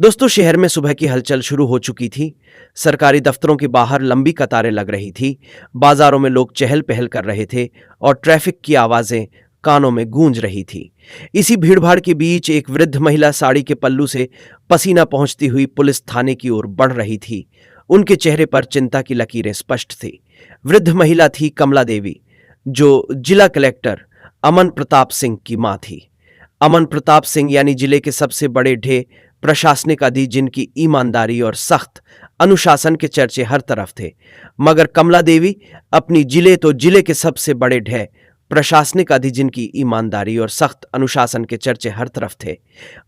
दोस्तों, शहर में सुबह की हलचल शुरू हो चुकी थी। सरकारी दफ्तरों के बाहर लंबी कतारें लग रही थी। बाजारों में लोग चहल पहल कर रहे थे और ट्रैफिक की आवाजें कानों में गूंज रही थी। इसी भीड़भाड़ के बीच एक वृद्ध महिला साड़ी के पल्लू से पसीना पहुंचती हुई पुलिस थाने की ओर बढ़ रही थी। उनके चेहरे पर चिंता की लकीरें स्पष्ट थी। वृद्ध महिला थी कमला देवी, जो जिला कलेक्टर अमन प्रताप सिंह की मां थी। अमन प्रताप सिंह यानी जिले के सबसे बड़े ढे प्रशासनिक अधिकारी, जिनकी ईमानदारी और सख्त अनुशासन के चर्चे हर तरफ थे। मगर कमला देवी अपनी जिले के सबसे बड़े ढे प्रशासनिक अधिकारी, जिनकी ईमानदारी और सख्त अनुशासन के चर्चे हर तरफ थे।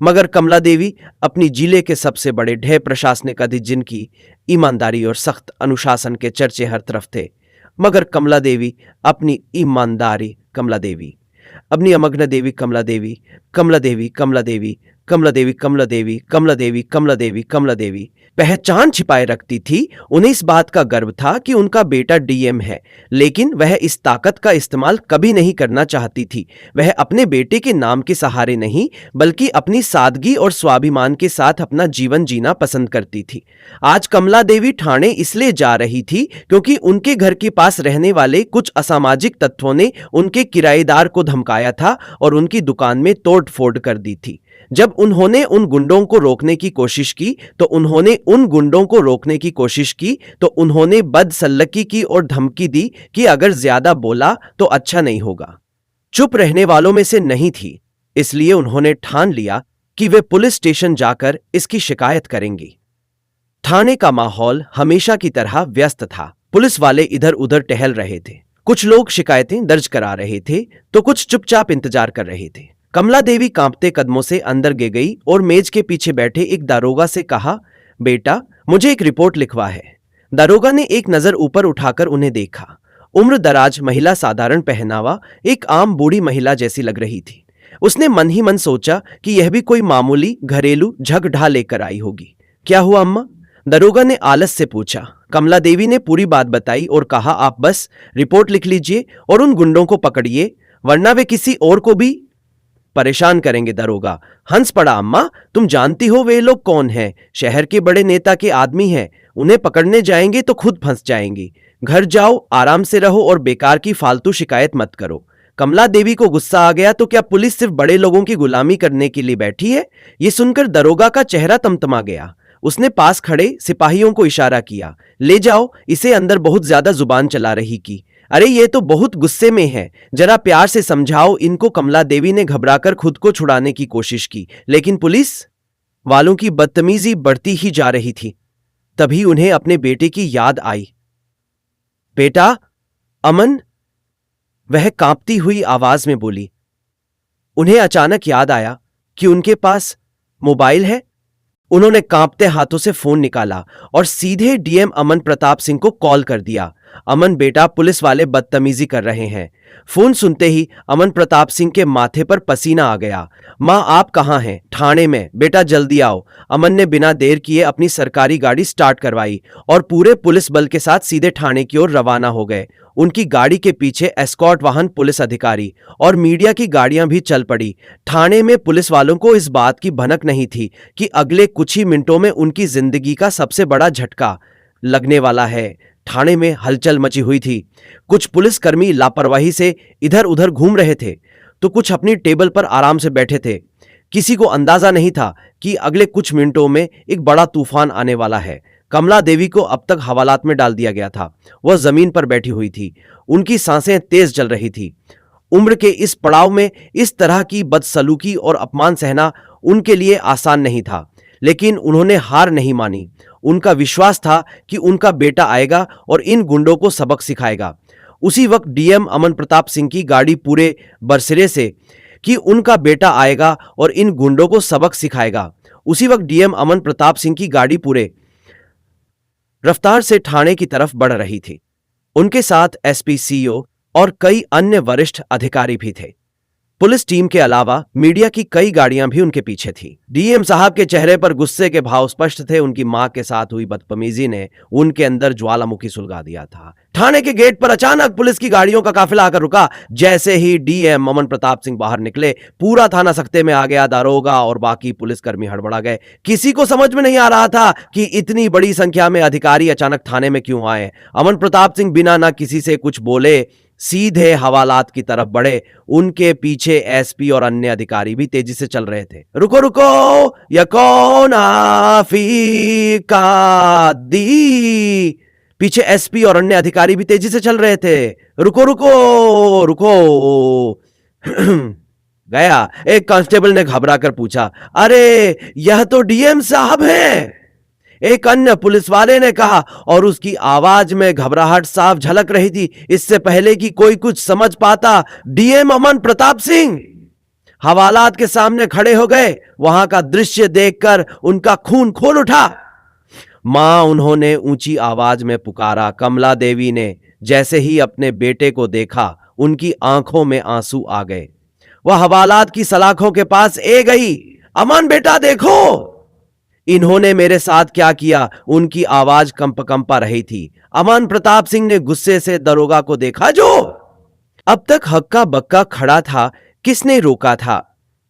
मगर कमला देवी अपनी जिले के सबसे बड़े ढे प्रशासनिक अधिकारी, जिनकी ईमानदारी और सख्त अनुशासन के चर्चे हर तरफ थे। मगर कमला देवी अपनी ईमानदारी कमला देवी अपनी अमग्न देवी कमला देवी कमला देवी कमला देवी कमला देवी कमला देवी कमला देवी कमला देवी कमला देवी पहचान छिपाए रखती थी। उन्हें इस बात का गर्व था कि उनका बेटा डीएम है, लेकिन वह इस ताकत का इस्तेमाल कभी नहीं करना चाहती थी। वह अपने बेटे के नाम के सहारे नहीं, बल्कि अपनी सादगी और स्वाभिमान के साथ अपना जीवन जीना पसंद करती थी। आज कमला देवी ठाणे इसलिए जा रही थी क्योंकि उनके घर के पास रहने वाले कुछ असामाजिक तत्वों ने उनके किराएदार को धमकाया था और उनकी दुकान में तोड़ फोड़ कर दी थी। जब उन्होंने उन गुंडों को रोकने की कोशिश की तो उन्होंने बदसलूकी की और धमकी दी कि अगर ज्यादा बोला तो अच्छा नहीं होगा। चुप रहने वालों में से नहीं थी, इसलिए उन्होंने ठान लिया कि वे पुलिस स्टेशन जाकर इसकी शिकायत करेंगी। थाने का माहौल हमेशा की तरह व्यस्त था। पुलिस वाले इधर उधर टहल रहे थे। कुछ लोग शिकायतें दर्ज करा रहे थे तो कुछ चुपचाप इंतजार कर रहे थे। कमला देवी कांपते कदमों से अंदर गई और मेज के पीछे बैठे एक दारोगा से कहा, बेटा, मुझे एक रिपोर्ट लिखवा है। दारोगा ने एक नजर ऊपर उठाकर उन्हें देखा। उम्र दराज महिला, साधारण पहनावा, एक आम बूढ़ी महिला जैसी लग रही थी। उसने मन ही मन सोचा कि यह भी कोई मामूली घरेलू झगड़ा लेकर आई होगी। क्या हुआ अम्मा? दारोगा ने आलस से पूछा। कमला देवी ने पूरी बात बताई और कहा, आप बस रिपोर्ट लिख लीजिए और उन गुंडों को पकड़िए, वरना वे किसी और को भी परेशान करेंगे। दारोगा हंस पड़ा। अम्मा, तुम जानती हो वे लोग कौन हैं? शहर के बड़े नेता के आदमी हैं। उन्हें पकड़ने जाएंगे तो खुद फंस जाएंगी। घर जाओ, आराम से रहो और बेकार की फालतू शिकायत मत करो। कमला देवी को गुस्सा आ गया, तो क्या पुलिस सिर्फ बड़े लोगों की गुलामी करने के लिए बैठी है? यह सुनकर दारोगा का चेहरा तमतमा गया। उसने पास खड़े सिपाहियों को इशारा किया, ले जाओ इसे अंदर, बहुत ज्यादा जुबान चला रही की। अरे ये तो बहुत गुस्से में है, जरा प्यार से समझाओ इनको। कमला देवी ने घबराकर खुद को छुड़ाने की कोशिश की, लेकिन पुलिस वालों की बदतमीजी बढ़ती ही जा रही थी। तभी उन्हें अपने बेटे की याद आई। बेटा, अमन, वह कांपती हुई आवाज में बोली। उन्हें अचानक याद आया कि उनके पास मोबाइल है। उन्होंने कांपते हाथों से फोन निकाला और सीधे डीएम अमन प्रताप सिंह को कॉल कर दिया। अमन बेटा, पुलिस वाले बदतमीजी कर रहे हैं। फोन सुनते ही अमन प्रताप सिंह के माथे पर पसीना आ गया। मां, आप कहां हैं? ठाणे में। बेटा जल्दी आओ। अमन ने बिना देर किए अपनी सरकारी गाड़ी स्टार्ट करवाई और पूरे पुलिस बल के साथ सीधे ठाणे की ओर रवाना हो गए। उनकी गाड़ी के पीछे एस्कॉर्ट वाहन, पुलिस अधिकारी और मीडिया की गाड़ियां भी चल पड़ी। ठाणे में पुलिस वालों को इस बात की भनक नहीं थी कि अगले कुछ ही मिनटों में उनकी जिंदगी का सबसे बड़ा झटका लगने वाला है। ठाणे में हलचल मची हुई थी। कुछ पुलिसकर्मी लापरवाही से इधर उधर घूम रहे थे तो कुछ अपनी टेबल पर आराम से बैठे थे। किसी को अंदाजा नहीं था कि अगले कुछ मिनटों में एक बड़ा तूफान आने वाला है। कमला देवी को अब तक हवालात में डाल दिया गया था। वह जमीन पर बैठी हुई थी। उनकी सांसें तेज चल रही थी। उम्र के इस पड़ाव में इस तरह की बदसलूकी और अपमान सहना उनके लिए आसान नहीं था, लेकिन उन्होंने हार नहीं मानी। उनका विश्वास था कि उनका बेटा आएगा और इन गुंडों को सबक सिखाएगा। उसी वक्त डीएम अमन प्रताप सिंह की गाड़ी पूरे बरसिरे से कि उनका बेटा आएगा और इन गुंडों को सबक सिखाएगा। उसी वक्त डीएम अमन प्रताप सिंह की गाड़ी पूरे रफ्तार से ठाणे की तरफ बढ़ रही थी। उनके साथ एसपी, सीओ और कई अन्य वरिष्ठ अधिकारी भी थे। पुलिस टीम के अलावा मीडिया की कई गाड़ियां भी उनके पीछे थी। डीएम साहब के चेहरे पर गुस्से के भाव स्पष्ट थे। उनकी मां के साथ हुई बदतमीजी ने उनके अंदर ज्वालामुखी सुलगा दिया था। थाने के गेट पर अचानक पुलिस की गाड़ियों का काफिला आकर रुका। जैसे ही डीएम अमन प्रताप सिंह बाहर निकले, पूरा थाना सख्ते में आ गया। दारोगा और बाकी पुलिसकर्मी हड़बड़ा गए। किसी को समझ में नहीं आ रहा था कि इतनी बड़ी संख्या में अधिकारी अचानक थाने में क्यों आए। अमन प्रताप सिंह बिना ना किसी से कुछ बोले सीधे हवालात की तरफ बढ़े। उनके पीछे एसपी और अन्य अधिकारी भी तेजी से चल रहे थे। रुको रुको, ये कौन आफिका दी। पीछे एसपी और अन्य अधिकारी भी तेजी से चल रहे थे। रुको रुको रुको। गया। एक कांस्टेबल ने घबरा कर पूछा, अरे यह तो डीएम साहब हैं। एक अन्य पुलिस वाले ने कहा और उसकी आवाज में घबराहट साफ झलक रही थी। इससे पहले कि कोई कुछ समझ पाता, डीएम अमन प्रताप सिंह हवालात के सामने खड़े हो गए। वहां का दृश्य देखकर उनका खून खोल उठा। मां, उन्होंने ऊंची आवाज में पुकारा। कमला देवी ने जैसे ही अपने बेटे को देखा, उनकी आंखों में आंसू आ गए। वह हवालात की सलाखों के पास ए गई। अमन बेटा देखो, इन्होंने मेरे साथ क्या किया। उनकी आवाज कंपा रही थी। अमन प्रताप सिंह ने गुस्से से दरोगा को देखा जो अब तक हक्का बक्का खड़ा था। किसने रोका था?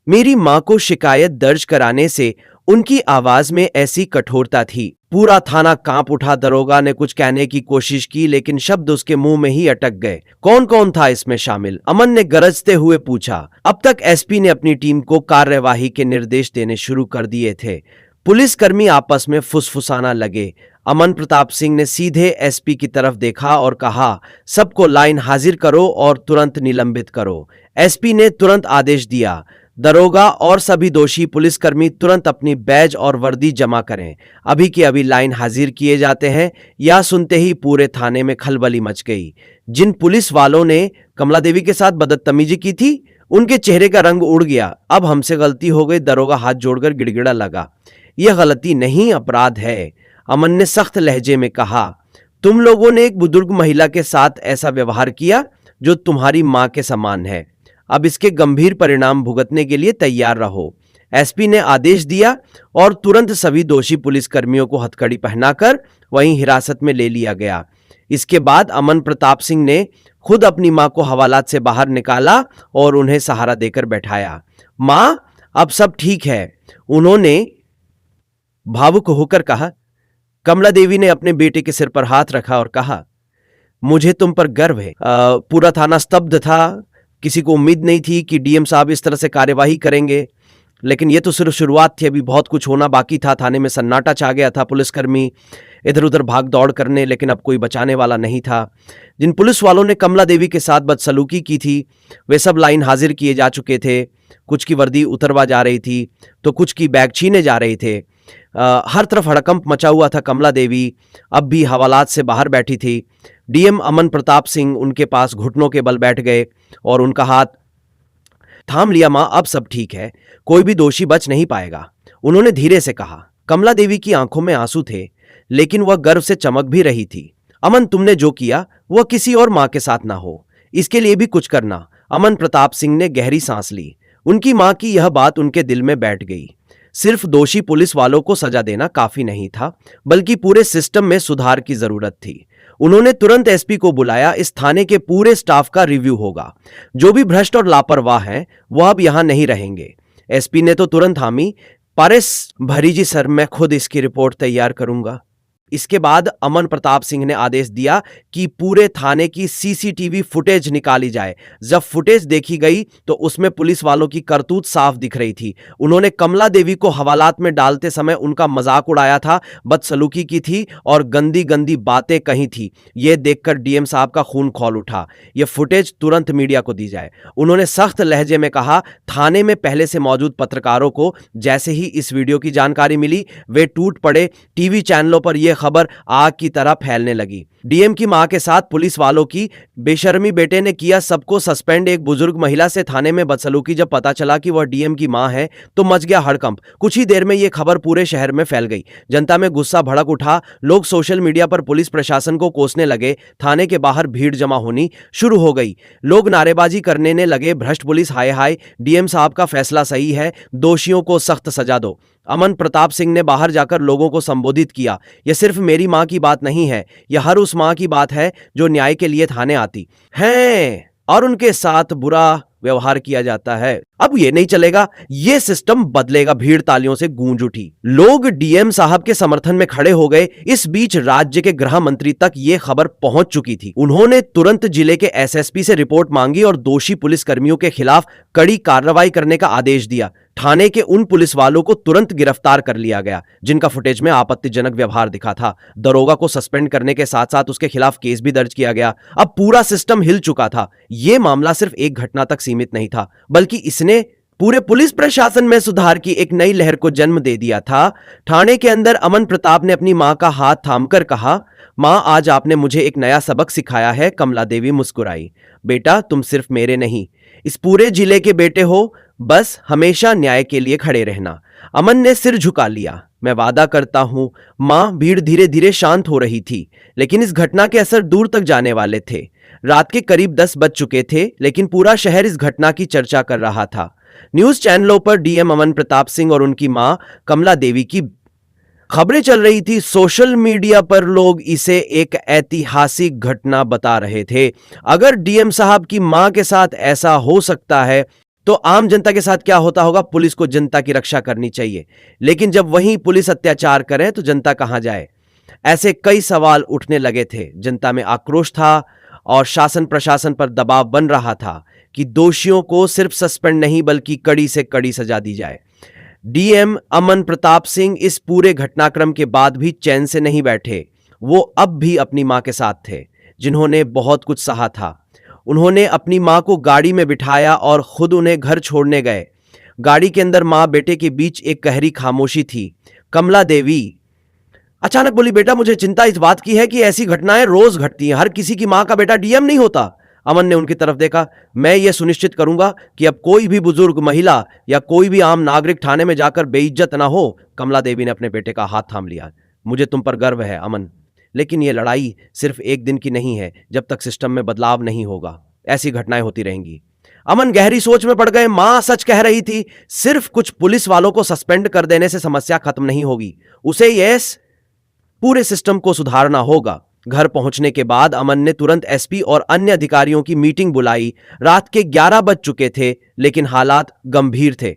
मेरी मां को शिकायत दर्ज कराने से उनकी आवाज में ऐसी कठोरता थी। पूरा थाना कांप उठा। दरोगा ने कुछ कहने की कोशिश की, लेकिन शब्द उसके मुंह में ही अटक गए। कौन कौन था इसमें शामिल? अमन ने गरजते हुए पूछा। अब तक एसपी ने अपनी टीम को कार्यवाही के निर्देश देने शुरू कर दिए थे। पुलिसकर्मी आपस में फुसफुसाना लगे। अमन प्रताप सिंह ने सीधे एसपी की तरफ देखा और कहा, सबको लाइन हाजिर करो और तुरंत निलंबित करो। एसपी ने तुरंत आदेश दिया। दरोगा और सभी दोषी पुलिसकर्मी तुरंत अपनी बैज और वर्दी जमा करें। अभी की अभी लाइन हाजिर किए जाते हैं। यह सुनते ही पूरे थाने में खलबली मच गई। जिन पुलिस वालों ने कमला देवी के साथ बदतमीजी की थी, उनके चेहरे का रंग उड़ गया। अब हमसे गलती हो गई। दरोगा हाथ जोड़कर गिड़गिड़ा लगा। यह गलती नहीं, अपराध है। अमन ने सख्त लहजे में कहा, तुम लोगों ने एक बुजुर्ग महिला के साथ ऐसा व्यवहार किया जो तुम्हारी मां के समान है। अब इसके गंभीर परिणाम भुगतने के लिए तैयार रहो। एसपी ने आदेश दिया और तुरंत सभी दोषी पुलिसकर्मियों को हथकड़ी पहनाकर वहीं हिरासत में ले लिया गया। इसके बाद अमन प्रताप सिंह ने खुद अपनी मां को हवालात से बाहर निकाला और उन्हें सहारा देकर बैठाया। मां, अब सब ठीक है, उन्होंने भावुक होकर कहा। कमला देवी ने अपने बेटे के सिर पर हाथ रखा और कहा, मुझे तुम पर गर्व है। पूरा थाना स्तब्ध था। किसी को उम्मीद नहीं थी कि डीएम साहब इस तरह से कार्यवाही करेंगे, लेकिन यह तो सिर्फ शुरुआत थी। अभी बहुत कुछ होना बाकी था। थाने में सन्नाटा छा गया था। पुलिसकर्मी इधर उधर भाग दौड़ करने, लेकिन अब कोई बचाने वाला नहीं था। जिन पुलिस वालों ने कमला देवी के साथ बदसलूकी की थी, वे सब लाइन हाजिर किए जा चुके थे। कुछ की वर्दी उतरवा जा रही थी तो कुछ की बैग छीने जा रहे थे। हर तरफ हड़कंप मचा हुआ था। कमला देवी अब भी हवालात से बाहर बैठी थी। डीएम अमन प्रताप सिंह उनके पास घुटनों के बल बैठ गए और उनका हाथ थाम लिया। मां, अब सब ठीक है, कोई भी दोषी बच नहीं पाएगा, उन्होंने धीरे से कहा। कमला देवी की आंखों में आंसू थे, लेकिन वह गर्व से चमक भी रही थी। अमन, तुमने जो किया वह किसी और मां के साथ ना हो, इसके लिए भी कुछ करना। अमन प्रताप सिंह ने गहरी सांस ली। उनकी मां की यह बात उनके दिल में बैठ गई। सिर्फ दोषी पुलिस वालों को सजा देना काफी नहीं था, बल्कि पूरे सिस्टम में सुधार की जरूरत थी। उन्होंने तुरंत एसपी को बुलाया। इस थाने के पूरे स्टाफ का रिव्यू होगा। जो भी भ्रष्ट और लापरवाह हैं, वह अब यहां नहीं रहेंगे। एसपी ने तो तुरंत हामी, पारिस भरी जी सर, मैं खुद इसकी रिपोर्ट तैयार करूंगा। इसके बाद अमन प्रताप सिंह ने आदेश दिया कि पूरे थाने की सीसीटीवी फुटेज निकाली जाए। जब फुटेज देखी गई तो उसमें पुलिस वालों की करतूत साफ दिख रही थी। उन्होंने कमला देवी को हवालात में डालते समय उनका मजाक उड़ाया था, बदसलूकी की थी और गंदी गंदी बातें कही थी। यह देखकर डीएम साहब का खून खौल उठा। यह फुटेज तुरंत मीडिया को दी जाए। उन्होंने सख्त लहजे में कहा। थाने में पहले से मौजूद पत्रकारों को जैसे ही इस वीडियो की जानकारी मिली, वे टूट पड़े। टीवी चैनलों पर यह यह खबर आग की तरह फैलने लगी। डीएम की मां के साथ पुलिस वालों की बेशर्मी, बेटे ने किया सबको सस्पेंड। एक बुजुर्ग महिला से थाने में बदसलूकी, जब पता चला कि वह डीएम की मां है तो मच गया हड़कंप। कुछ ही देर में यह खबर पूरे शहर में फैल गई। जनता में गुस्सा भड़क उठा, लोग सोशल मीडिया पर पुलिस प्रशासन को कोसने लगे। थाने के बाहर भीड़ जमा होनी शुरू हो गई। लोग नारेबाजी करने लगे, भ्रष्ट पुलिस, हाय हाय, डीएम साहब का फैसला सही है, दोषियों को सख्त सजा दो। अमन प्रताप सिंह ने बाहर जाकर लोगों को संबोधित किया, यह सिर्फ मेरी मां की बात नहीं है, यह हर उस मां की बात है जो न्याय के लिए थाने आती है और उनके साथ बुरा व्यवहार किया जाता है। अब ये नहीं चलेगा, ये सिस्टम बदलेगा। भीड़ तालियों से गूंज उठी, लोग डीएम साहब के समर्थन में खड़े हो गए। इस बीच राज्य के गृह मंत्री तक ये खबर पहुंच चुकी थी। उन्होंने तुरंत जिले के एसएसपी से रिपोर्ट मांगी और दोषी पुलिसकर्मियों के खिलाफ कड़ी कार्रवाई करने का आदेश दिया। थाने के उन पुलिस वालों को तुरंत गिरफ्तार कर लिया गया जिनका फुटेज में आपत्तिजनक व्यवहार दिखा था। दरोगा को सस्पेंड करने के साथ साथ उसके खिलाफ केस भी दर्ज किया गया। अब पूरा सिस्टम हिल चुका था। यह मामला सिर्फ एक घटना तक सीमित नहीं था, बल्कि इसने पूरे पुलिस प्रशासन में सुधार की एक नई लहर को जन्म दे दिया था। थाने के अंदर अमन प्रताप ने अपनी मां का हाथ थामकर कहा, मां, आज आपने मुझे एक नया सबक सिखाया है। कमला देवी मुस्कुराई। बेटा, तुम सिर्फ मेरे नहीं, इस पूरे जिले के बेटे हो। बस हमेशा न्याय के लिए खड़े रहना। अमन ने सिर झुका लिया। मैं वादा करता हूं। मां, भीड़ धीरे धीरे शांत हो रही थी, लेकिन इस घटना के असर दूर तक जाने वाले थे। रात के करीब 10 बज चुके थे, लेकिन पूरा शहर इस घटना की चर्चा कर रहा था। न्यूज चैनलों पर डीएम अमन प्रताप सिंह और उनकी मां कमला देवी की खबरें चल रही थी। सोशल मीडिया पर लोग इसे एक ऐतिहासिक घटना बता रहे थे। अगर डीएम साहब की मां के साथ ऐसा हो सकता है तो आम जनता के साथ क्या होता होगा। पुलिस को जनता की रक्षा करनी चाहिए, लेकिन जब वही पुलिस अत्याचार करे तो जनता कहां जाए। ऐसे कई सवाल उठने लगे थे। जनता में आक्रोश था और शासन प्रशासन पर दबाव बन रहा था कि दोषियों को सिर्फ सस्पेंड नहीं बल्कि कड़ी से कड़ी सजा दी जाए। डीएम अमन प्रताप सिंह इस पूरे घटनाक्रम के बाद भी चैन से नहीं बैठे। वो अब भी अपनी मां के साथ थे, जिन्होंने बहुत कुछ सहा था। उन्होंने अपनी मां को गाड़ी में बिठाया और खुद उन्हें घर छोड़ने गए। गाड़ी के अंदर मां बेटे के बीच एक गहरी खामोशी थी। कमला देवी अचानक बोली, बेटा, मुझे चिंता इस बात की है कि ऐसी घटनाएं रोज घटती हैं। हर किसी की मां का बेटा डीएम नहीं होता। अमन ने उनकी तरफ देखा। मैं यह सुनिश्चित करूंगा कि अब कोई भी बुजुर्ग, महिला या कोई भी आम नागरिक थाने में जाकर बेइज्जत ना हो। कमला देवी ने अपने बेटे का हाथ थाम लिया। मुझे तुम पर गर्व है अमन, लेकिन यह लड़ाई सिर्फ एक दिन की नहीं है। जब तक सिस्टम में बदलाव नहीं होगा, ऐसी घटनाएं होती रहेंगी। अमन गहरी सोच में पड़ गए। मां सच कह रही थी। सिर्फ कुछ पुलिस वालों को सस्पेंड कर देने से समस्या खत्म नहीं होगी। उसे पूरे सिस्टम को सुधारना होगा। घर पहुंचने के बाद अमन ने तुरंत एसपी और अन्य अधिकारियों की मीटिंग बुलाई। रात के 11 बज चुके थे, लेकिन हालात गंभीर थे।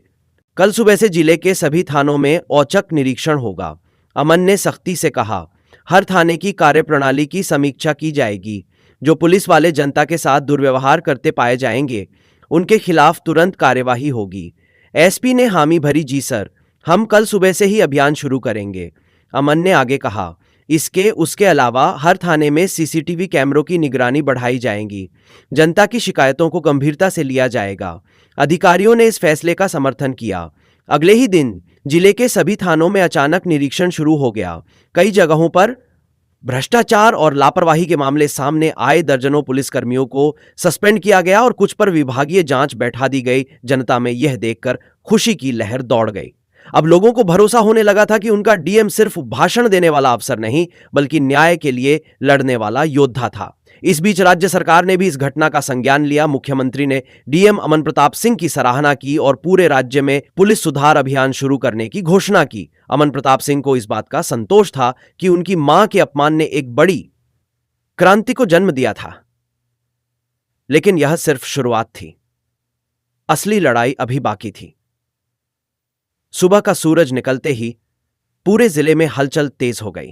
कल सुबह से जिले के सभी थानों में औचक निरीक्षण होगा। अमन ने सख्ती से कहा, हर थाने की कार्यप्रणाली की समीक्षा की जाएगी। जो पुलिस वाले जनता के साथ दुर्व्यवहार करते पाए जाएंगे, उनके खिलाफ तुरंत कार्यवाही होगी। एसपी ने हामी भरी, जी सर, हम कल सुबह से ही अभियान शुरू करेंगे। अमन ने आगे कहा, उसके अलावा हर थाने में सीसीटीवी कैमरों की निगरानी बढ़ाई जाएगी। जनता की शिकायतों को गंभीरता से लिया जाएगा। अधिकारियों ने इस फैसले का समर्थन किया। अगले ही दिन जिले के सभी थानों में अचानक निरीक्षण शुरू हो गया। कई जगहों पर भ्रष्टाचार और लापरवाही के मामले सामने आए। दर्जनों पुलिसकर्मियों को सस्पेंड किया गया और कुछ पर विभागीय जांच बैठा दी गई। जनता में यह देखकर खुशी की लहर दौड़ गई। अब लोगों को भरोसा होने लगा था कि उनका डीएम सिर्फ भाषण देने वाला अफसर नहीं, बल्कि न्याय के लिए लड़ने वाला योद्धा था। इस बीच राज्य सरकार ने भी इस घटना का संज्ञान लिया। मुख्यमंत्री ने डीएम अमन प्रताप सिंह की सराहना की और पूरे राज्य में पुलिस सुधार अभियान शुरू करने की घोषणा की। अमन प्रताप सिंह को इस बात का संतोष था कि उनकी मां के अपमान ने एक बड़ी क्रांति को जन्म दिया था। लेकिन यह सिर्फ शुरुआत थी। असली लड़ाई अभी बाकी थी। सुबह का सूरज निकलते ही पूरे जिले में हलचल तेज हो गई।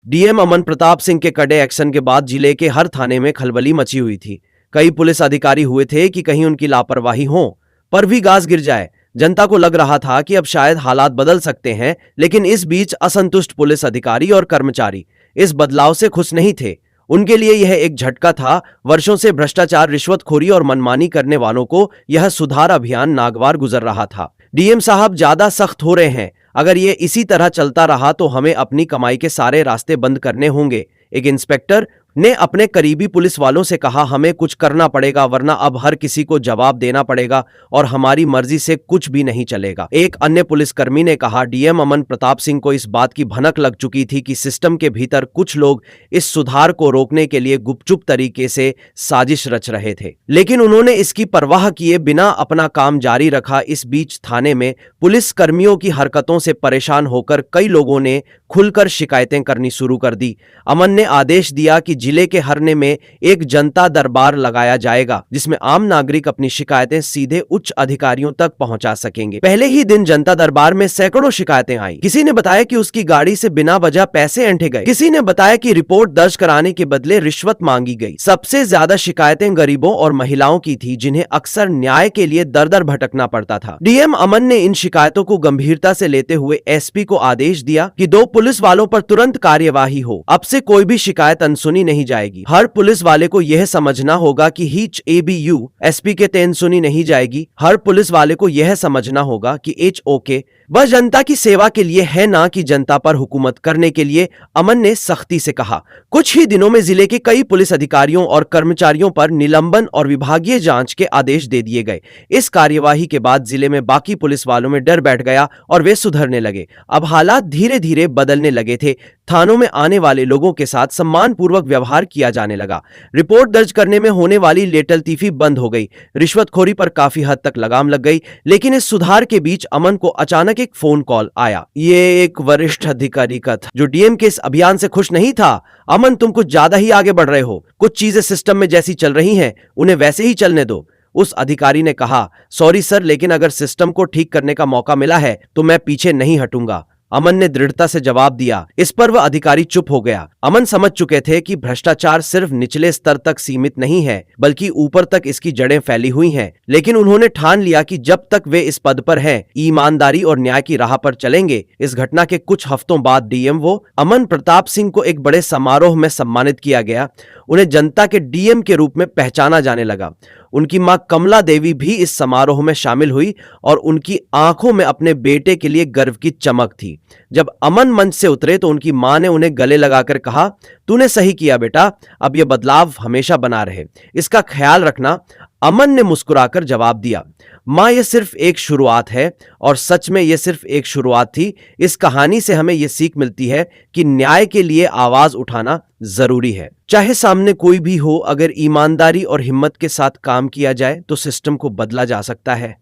डीएम अमन प्रताप सिंह के कड़े एक्शन के बाद जिले के हर थाने में खलबली मची हुई थी। कई पुलिस अधिकारी हुए थे कि कहीं उनकी लापरवाही हो पर भी गाज गिर जाए। जनता को लग रहा था कि अब शायद हालात बदल सकते हैं, लेकिन इस बीच असंतुष्ट पुलिस अधिकारी और कर्मचारी इस बदलाव से खुश नहीं थे। उनके लिए यह एक झटका था। वर्षों से भ्रष्टाचार, रिश्वतखोरी और मनमानी करने वालों को यह सुधार अभियान नागवार गुजर रहा था। डीएम साहब ज्यादा सख्त हो रहे हैं, अगर ये इसी तरह चलता रहा तो हमें अपनी कमाई के सारे रास्ते बंद करने होंगे। एक इंस्पेक्टर ने अपने करीबी पुलिस वालों से कहा, हमें कुछ करना पड़ेगा वरना अब हर किसी को जवाब देना पड़ेगा और हमारी मर्जी से कुछ भी नहीं चलेगा। एक अन्य पुलिसकर्मी ने कहा, डीएम अमन प्रताप सिंह को इस बात की भनक लग चुकी थी कि सिस्टम के भीतर कुछ लोग इस सुधार को रोकने के लिए गुपचुप तरीके से साजिश रच रहे थे, लेकिन उन्होंने इसकी परवाह किए बिना अपना काम जारी रखा। इस बीच थाने में पुलिस कर्मियों की हरकतों से परेशान होकर कई लोगों ने खुलकर शिकायतें करनी शुरू कर दी। अमन ने आदेश दिया कि जिले के हरने में एक जनता दरबार लगाया जाएगा, जिसमें आम नागरिक अपनी शिकायतें सीधे उच्च अधिकारियों तक पहुंचा सकेंगे। पहले ही दिन जनता दरबार में सैकड़ों शिकायतें आई। किसी ने बताया कि उसकी गाड़ी से बिना वजह पैसे ऐंठे गए, किसी ने बताया कि रिपोर्ट दर्ज कराने के बदले रिश्वत मांगी गई। सबसे ज्यादा शिकायतें गरीबों और महिलाओं की थी, जिन्हें अक्सर न्याय के लिए दर दर भटकना पड़ता था। डीएम अमन ने इन शिकायतों को गंभीरता से लेते हुए एसपी को आदेश दिया कि 2 पुलिस वालों पर तुरंत कार्यवाही हो। अब से कोई भी शिकायत अनसुनी नहीं जाएगी। हर पुलिस वाले को यह समझना होगा कि हीच ABU एसपी के तेन सुनी नहीं जाएगी। हर पुलिस वाले को यह समझना होगा कि HOK वह जनता की सेवा के लिए है, ना कि जनता पर हुकूमत करने के लिए, अमन ने सख्ती से कहा। कुछ ही दिनों में जिले के कई पुलिस अधिकारियों और कर्मचारियों पर निलंबन और विभागीय जांच के आदेश दे दिए गए। इस कार्यवाही के बाद जिले में बाकी पुलिस वालों में डर बैठ गया और वे सुधरने लगे। अब हालात धीरे धीरे बदलने लगे थे। थानों में आने वाले लोगों के साथ सम्मानपूर्वक व्यवहार किया जाने लगा। रिपोर्ट दर्ज करने में होने वाली लेटलतीफी बंद हो गई। रिश्वतखोरी पर काफी हद तक लगाम लग गई। लेकिन इस सुधार के बीच अमन को अचानक एक फोन कॉल आया। ये एक वरिष्ठ अधिकारी का था, जो डीएम के इस अभियान से खुश नहीं था। अमन, तुम कुछ ज्यादा ही आगे बढ़ रहे हो। कुछ चीजें सिस्टम में जैसी चल रही हैं, उन्हें वैसे ही चलने दो। उस अधिकारी ने कहा, सॉरी सर, लेकिन अगर सिस्टम को ठीक करने का मौका मिला है तो मैं पीछे नहीं हटूंगा। अमन ने दृढ़ता से जवाब दिया। इस पर वह अधिकारी चुप हो गया। अमन समझ चुके थे कि भ्रष्टाचार सिर्फ निचले स्तर तक सीमित नहीं है, बल्कि ऊपर तक इसकी जड़ें फैली हुई हैं। लेकिन उन्होंने ठान लिया कि जब तक वे इस पद पर हैं, ईमानदारी और न्याय की राह पर चलेंगे। इस घटना के कुछ हफ्तों बाद डीएम अमन प्रताप सिंह को एक बड़े समारोह में सम्मानित किया गया। उन्हें जनता के डीएम के रूप में पहचाना जाने लगा। उनकी मां कमला देवी भी इस समारोह में शामिल हुई और उनकी आंखों में अपने बेटे के लिए गर्व की चमक थी। जब अमन मंच से उतरे तो उनकी मां ने उन्हें गले लगाकर कहा, तूने सही किया बेटा, अब यह बदलाव हमेशा बना रहे, इसका ख्याल रखना। अमन ने मुस्कुराकर जवाब दिया, मां, यह सिर्फ एक शुरुआत है। और सच में यह सिर्फ एक शुरुआत थी। इस कहानी से हमें यह सीख मिलती है कि न्याय के लिए आवाज उठाना जरूरी है। चाहे सामने कोई भी हो, अगर ईमानदारी और हिम्मत के साथ काम किया जाए तो सिस्टम को बदला जा सकता है।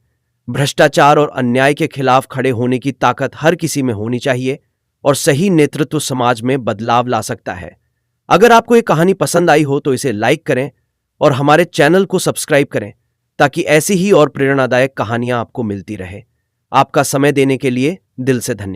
भ्रष्टाचार और अन्याय के खिलाफ खड़े होने की ताकत हर किसी में होनी चाहिए और सही नेतृत्व समाज में बदलाव ला सकता है। अगर आपको ये कहानी पसंद आई हो तो इसे लाइक करें और हमारे चैनल को सब्सक्राइब करें, ताकि ऐसी ही और प्रेरणादायक कहानियां आपको मिलती रहे। आपका समय देने के लिए दिल से धन्यवाद।